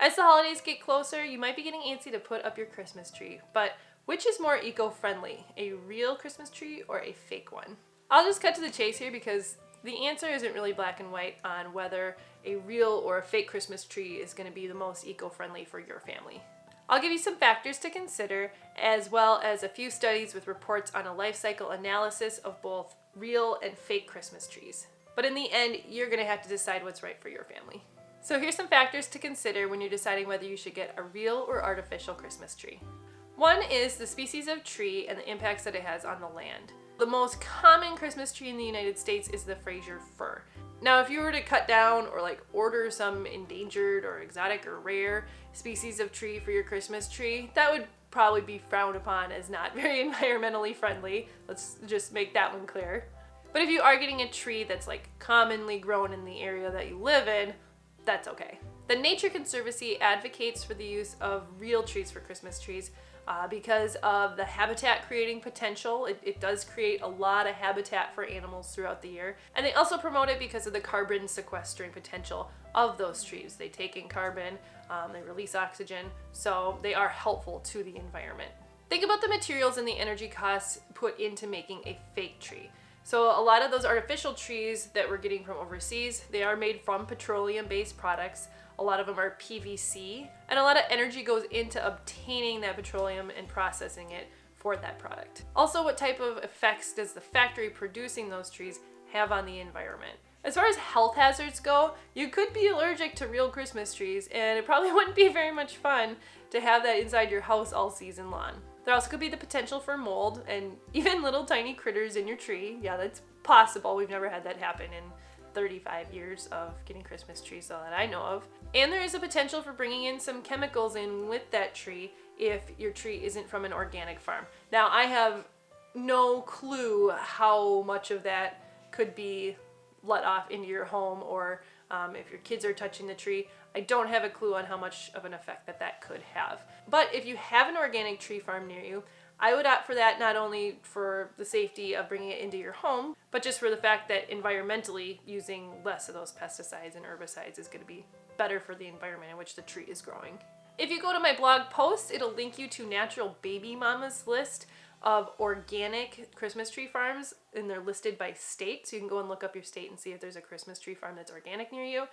As the holidays get closer, you might be getting antsy to put up your Christmas tree, but which is more eco-friendly, a real Christmas tree or a fake one? I'll just cut to the chase here because the answer isn't really black and white on whether a real or a fake Christmas tree is going to be the most eco-friendly for your family. I'll give you some factors to consider, as well as a few studies with reports on a life cycle analysis of both real and fake Christmas trees. But in the end, you're going to have to decide what's right for your family. So here's some factors to consider when you're deciding whether you should get a real or artificial Christmas tree. One is the species of tree and the impacts that it has on the land. The most common Christmas tree in the United States is the Fraser fir. Now, if you were to cut down or order some endangered or exotic or rare species of tree for your Christmas tree, that would probably be frowned upon as not very environmentally friendly. Let's just make that one clear. But if you are getting a tree that's commonly grown in the area that you live in, that's okay. The Nature Conservancy advocates for the use of real trees for Christmas trees because of the habitat creating potential. It does create a lot of habitat for animals throughout the year. And they also promote it because of the carbon sequestering potential of those trees. They take in carbon, they release oxygen, so they are helpful to the environment. Think about the materials and the energy costs put into making a fake tree. So a lot of those artificial trees that we're getting from overseas, they are made from petroleum-based products. A lot of them are PVC, and a lot of energy goes into obtaining that petroleum and processing it for that product. Also, what type of effects does the factory producing those trees have on the environment? As far as health hazards go, you could be allergic to real Christmas trees, and it probably wouldn't be very much fun to have that inside your house all season long. There also could be the potential for mold and even little tiny critters in your tree. Yeah, that's possible. We've never had that happen in 35 years of getting Christmas trees that I know of. And there is a potential for bringing in some chemicals in with that tree if your tree isn't from an organic farm. Now, I have no clue how much of that could be let off into your home or if your kids are touching the tree. I don't have a clue on how much of an effect that could have. But if you have an organic tree farm near you, I would opt for that, not only for the safety of bringing it into your home, but just for the fact that environmentally using less of those pesticides and herbicides is going to be better for the environment in which the tree is growing. If you go to my blog post, it'll link you to Natural Baby Mama's list of organic Christmas tree farms, and they're listed by state, so you can go and look up your state and see if there's a Christmas tree farm that's organic near you.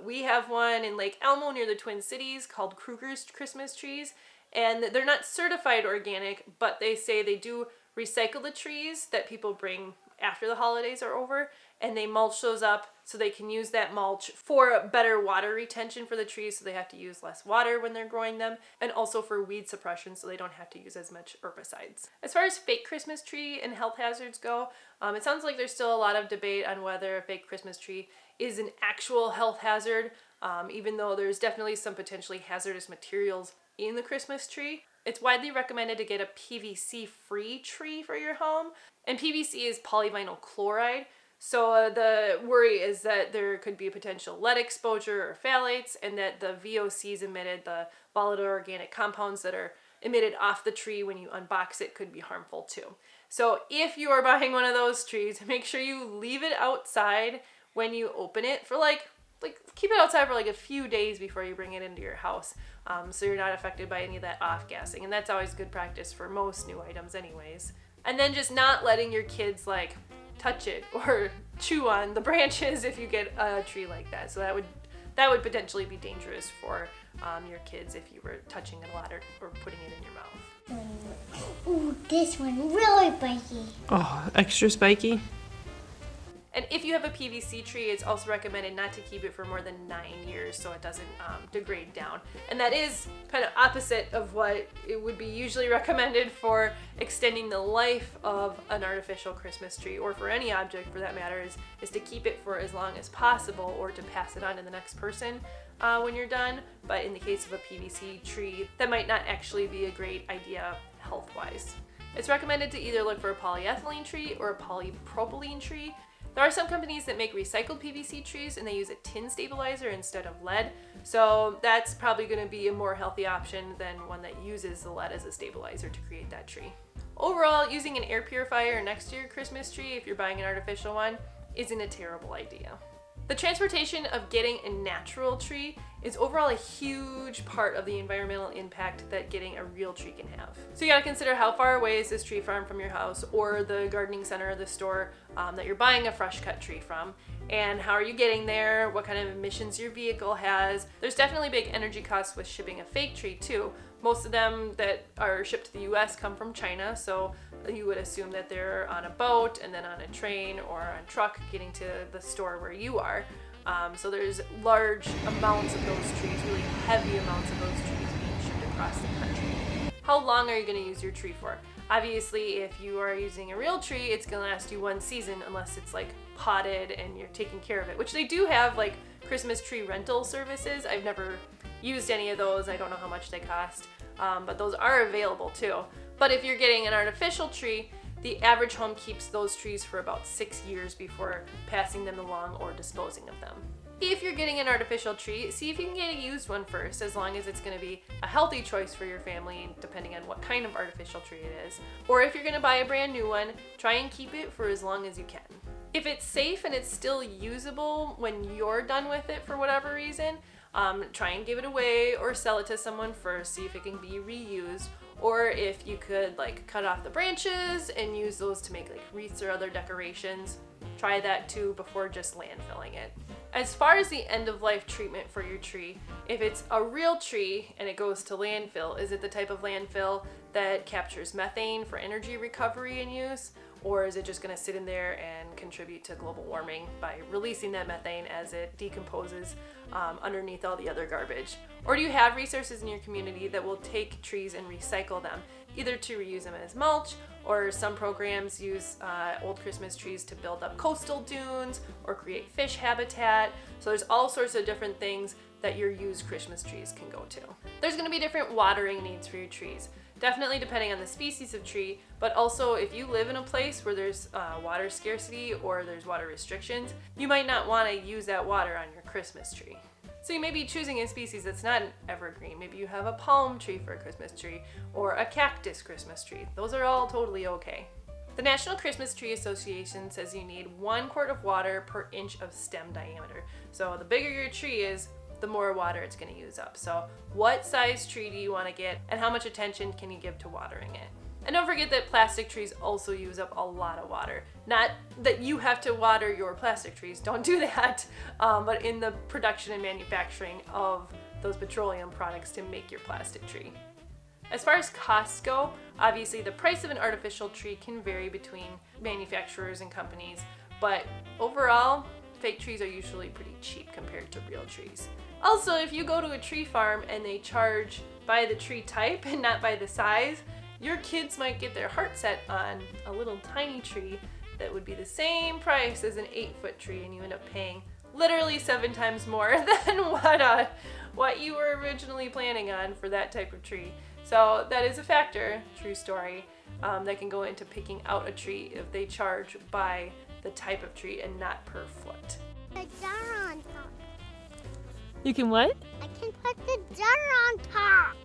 We have one in Lake Elmo near the Twin Cities called Kruger's Christmas Trees, and they're not certified organic, but they say they do recycle the trees that people bring after the holidays are over, and they mulch those up so they can use that mulch for better water retention for the trees, so they have to use less water when they're growing them, and also for weed suppression so they don't have to use as much herbicides. As far as fake Christmas tree and health hazards go, it sounds like there's still a lot of debate on whether a fake Christmas tree is an actual health hazard, even though there's definitely some potentially hazardous materials in the Christmas tree. It's widely recommended to get a PVC-free tree for your home, and PVC is polyvinyl chloride. So the worry is that there could be a potential lead exposure or phthalates, and that the VOCs emitted, the volatile organic compounds that are emitted off the tree when you unbox it, could be harmful too. So if you are buying one of those trees, make sure you leave it outside when you open it for keep it outside for a few days before you bring it into your house, so you're not affected by any of that off-gassing. And that's always good practice for most new items anyways. And then just not letting your kids touch it or chew on the branches if you get a tree like that. So that would potentially be dangerous for your kids if you were touching it a lot or putting it in your mouth. Ooh, this one really spiky. Oh, extra spiky? And if you have a PVC tree, it's also recommended not to keep it for more than 9 years so it doesn't degrade down. And that is kind of opposite of what it would be usually recommended for extending the life of an artificial Christmas tree, or for any object for that matter, is to keep it for as long as possible or to pass it on to the next person when you're done. But in the case of a PVC tree, that might not actually be a great idea health-wise. It's recommended to either look for a polyethylene tree or a polypropylene tree. There are some companies that make recycled PVC trees and they use a tin stabilizer instead of lead, so that's probably going to be a more healthy option than one that uses the lead as a stabilizer to create that tree. Overall, using an air purifier next to your Christmas tree, if you're buying an artificial one, isn't a terrible idea. The transportation of getting a natural tree is overall a huge part of the environmental impact that getting a real tree can have. So you gotta consider how far away is this tree farm from your house or the gardening center or the store that you're buying a fresh cut tree from, and how are you getting there, what kind of emissions your vehicle has. There's definitely big energy costs with shipping a fake tree too. Most of them that are shipped to the US come from China, so you would assume that they're on a boat and then on a train or on a truck getting to the store where you are. So there's large amounts of those trees, really heavy amounts of those trees being shipped across the country. How long are you going to use your tree for? Obviously, if you are using a real tree, it's going to last you one season unless it's like potted and you're taking care of it, which they do have like Christmas tree rental services. I've never used any of those. I don't know how much they cost, but those are available too. But if you're getting an artificial tree, the average home keeps those trees for about 6 years before passing them along or disposing of them. If you're getting an artificial tree, see if you can get a used one first, as long as it's going to be a healthy choice for your family, depending on what kind of artificial tree it is. Or if you're going to buy a brand new one, try and keep it for as long as you can. If it's safe and it's still usable when you're done with it for whatever reason, try and give it away or sell it to someone first, see if it can be reused. Or if you could like cut off the branches and use those to make like wreaths or other decorations, try that too before just landfilling it. As far as the end of life treatment for your tree, if it's a real tree and it goes to landfill, is it the type of landfill that captures methane for energy recovery and use? Or is it just going to sit in there and contribute to global warming by releasing that methane as it decomposes underneath all the other garbage? Or do you have resources in your community that will take trees and recycle them, either to reuse them as mulch, or some programs use old Christmas trees to build up coastal dunes or create fish habitat? So there's all sorts of different things that your used Christmas trees can go to. There's going to be different watering needs for your trees. Definitely depending on the species of tree, but also if you live in a place where there's water scarcity or there's water restrictions, you might not want to use that water on your Christmas tree. So you may be choosing a species that's not an evergreen. Maybe you have a palm tree for a Christmas tree or a cactus Christmas tree. Those are all totally okay. The National Christmas Tree Association says you need 1 quart of water per inch of stem diameter. So the bigger your tree is, the more water it's going to use up. So what size tree do you want to get, and how much attention can you give to watering it? And don't forget that plastic trees also use up a lot of water. Not that you have to water your plastic trees, don't do that, but in the production and manufacturing of those petroleum products to make your plastic tree. As far as costs go, obviously the price of an artificial tree can vary between manufacturers and companies, but overall, fake trees are usually pretty cheap compared to real trees. Also, if you go to a tree farm and they charge by the tree type and not by the size, your kids might get their heart set on a little tiny tree that would be the same price as an 8-foot tree, and you end up paying literally 7 times more than what you were originally planning on for that type of tree. So that is a factor, true story, that can go into picking out a tree if they charge by the type of tree and not per foot. The jar on top. You can what? I can put the jar on top.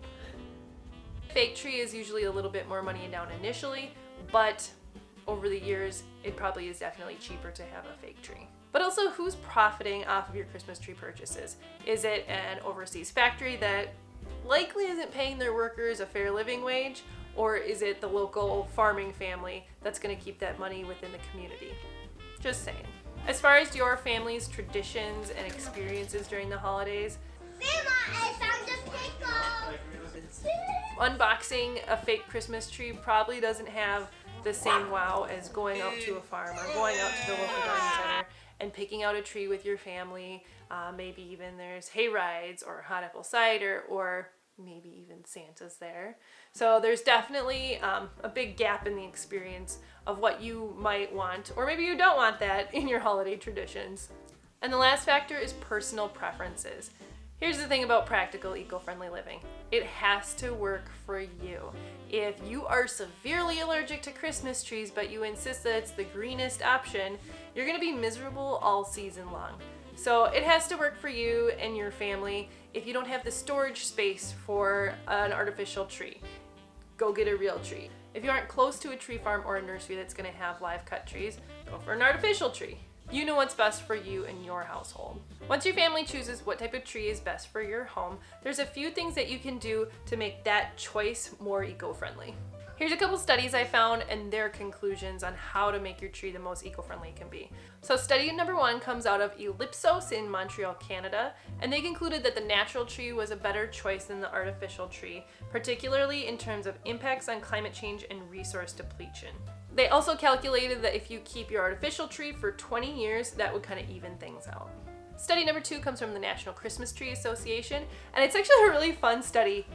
Fake tree is usually a little bit more money down initially, but over the years, it probably is definitely cheaper to have a fake tree. But also, who's profiting off of your Christmas tree purchases? Is it an overseas factory that likely isn't paying their workers a fair living wage? Or is it the local farming family that's going to keep that money within the community? Just saying. As far as your family's traditions and experiences during the holidays, Grandma, I found a pickle. unboxing a fake Christmas tree probably doesn't have the same wow as going out to a farm or going out to the local garden center and picking out a tree with your family. Maybe even there's hay rides or hot apple cider, or maybe even Santa's there. So there's definitely a big gap in the experience of what you might want, or maybe you don't want that in your holiday traditions. And the last factor is personal preferences. Here's the thing about practical eco-friendly living. It has to work for you. If you are severely allergic to Christmas trees, but you insist that it's the greenest option, you're gonna be miserable all season long. So it has to work for you and your family. If you don't have the storage space for an artificial tree, go get a real tree. If you aren't close to a tree farm or a nursery that's gonna have live cut trees, go for an artificial tree. You know what's best for you and your household. Once your family chooses what type of tree is best for your home, there's a few things that you can do to make that choice more eco-friendly. Here's a couple studies I found and their conclusions on how to make your tree the most eco-friendly it can be. So study number 1 comes out of Ellipsos in Montreal, Canada, and they concluded that the natural tree was a better choice than the artificial tree, particularly in terms of impacts on climate change and resource depletion. They also calculated that if you keep your artificial tree for 20 years, that would kind of even things out. Study number 2 comes from the National Christmas Tree Association, and it's actually a really fun study.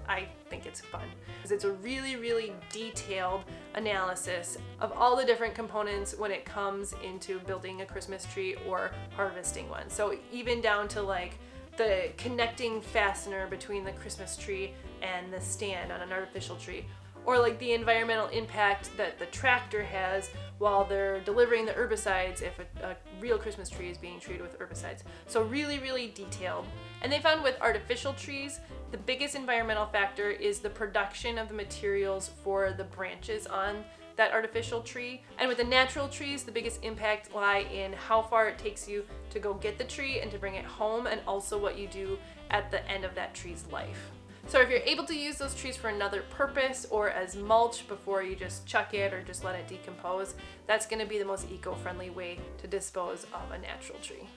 I think it's fun because it's a really, really detailed analysis of all the different components when it comes into building a Christmas tree or harvesting one. So even down to like the connecting fastener between the Christmas tree and the stand on an artificial tree, or like the environmental impact that the tractor has while they're delivering the herbicides if a real Christmas tree is being treated with herbicides. So really, really detailed. And they found with artificial trees, the biggest environmental factor is the production of the materials for the branches on that artificial tree. And with the natural trees, the biggest impact lie in how far it takes you to go get the tree and to bring it home, and also what you do at the end of that tree's life. So if you're able to use those trees for another purpose or as mulch before you just chuck it or just let it decompose, that's going to be the most eco-friendly way to dispose of a natural tree.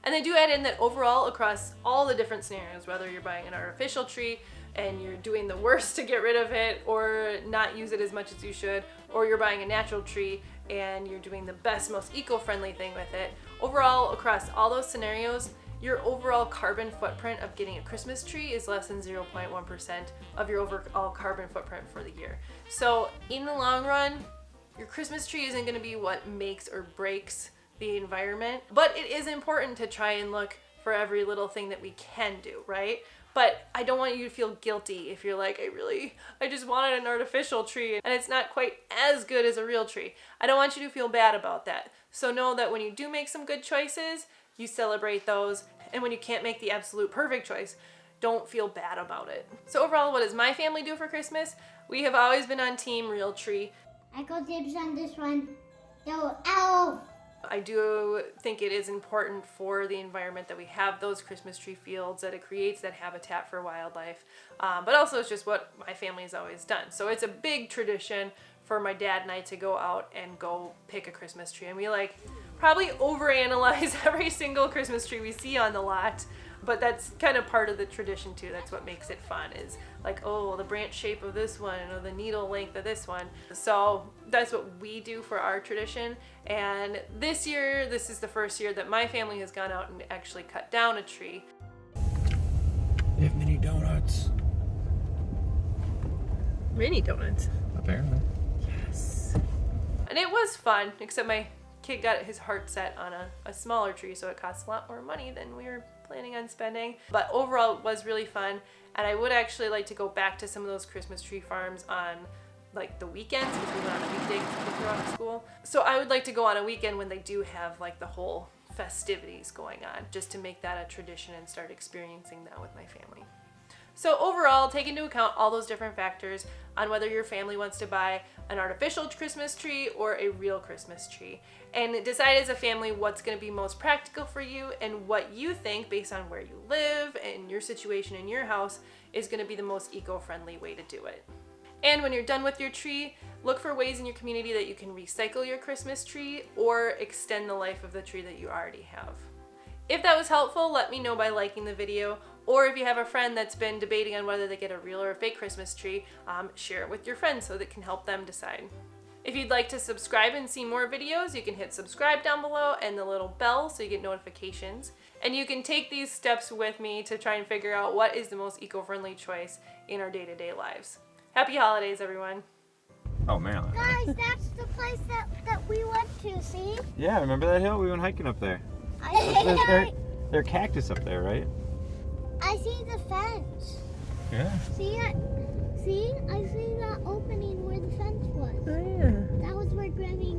And they do add in that overall across all the different scenarios, whether you're buying an artificial tree and you're doing the worst to get rid of it or not use it as much as you should, or you're buying a natural tree and you're doing the best, most eco-friendly thing with it, overall across all those scenarios, your overall carbon footprint of getting a Christmas tree is less than 0.1% of your overall carbon footprint for the year. So in the long run, your Christmas tree isn't going to be what makes or breaks the environment, but it is important to try and look for every little thing that we can do, right? But I don't want you to feel guilty if you're like, I just wanted an artificial tree and it's not quite as good as a real tree. I don't want you to feel bad about that. So know that when you do make some good choices, you celebrate those, and when you can't make the absolute perfect choice, don't feel bad about it. So overall, what does my family do for Christmas? We have always been on team real tree. I call dibs on this one. Go, ow! I do think it is important for the environment that we have those Christmas tree fields, that it creates that habitat for wildlife, but also it's just what my family has always done. So it's a big tradition for my dad and I to go out and go pick a Christmas tree, and we probably overanalyze every single Christmas tree we see on the lot, but that's kind of part of the tradition too. That's what makes it fun, is like, oh, the branch shape of this one, or the needle length of this one. So that's what we do for our tradition. And this year, this is the first year that my family has gone out and actually cut down a tree. They have mini donuts. Mini donuts. Apparently. Yes. And it was fun, except my kid got his heart set on a smaller tree, so it costs a lot more money than we were planning on spending. But overall, it was really fun, and I would actually like to go back to some of those Christmas tree farms on like the weekends, because we went on a weekday because we were out of school. So I would like to go on a weekend when they do have like the whole festivities going on, just to make that a tradition and start experiencing that with my family. So overall, take into account all those different factors on whether your family wants to buy an artificial Christmas tree or a real Christmas tree. And decide as a family what's going to be most practical for you and what you think, based on where you live and your situation in your house, is going to be the most eco-friendly way to do it. And when you're done with your tree, look for ways in your community that you can recycle your Christmas tree or extend the life of the tree that you already have. If that was helpful, let me know by liking the video, or if you have a friend that's been debating on whether they get a real or a fake Christmas tree, share it with your friends so that it can help them decide. If you'd like to subscribe and see more videos, you can hit subscribe down below and the little bell so you get notifications. And you can take these steps with me to try and figure out what is the most eco-friendly choice in our day-to-day lives. Happy holidays, everyone. Oh man. Guys, that's the place that we went to, see? Yeah, remember that hill? We went hiking up there. There are cactus up there, right? I see the fence. Yeah. See it? See? I see that opening where the fence was. Oh yeah. That was where Granny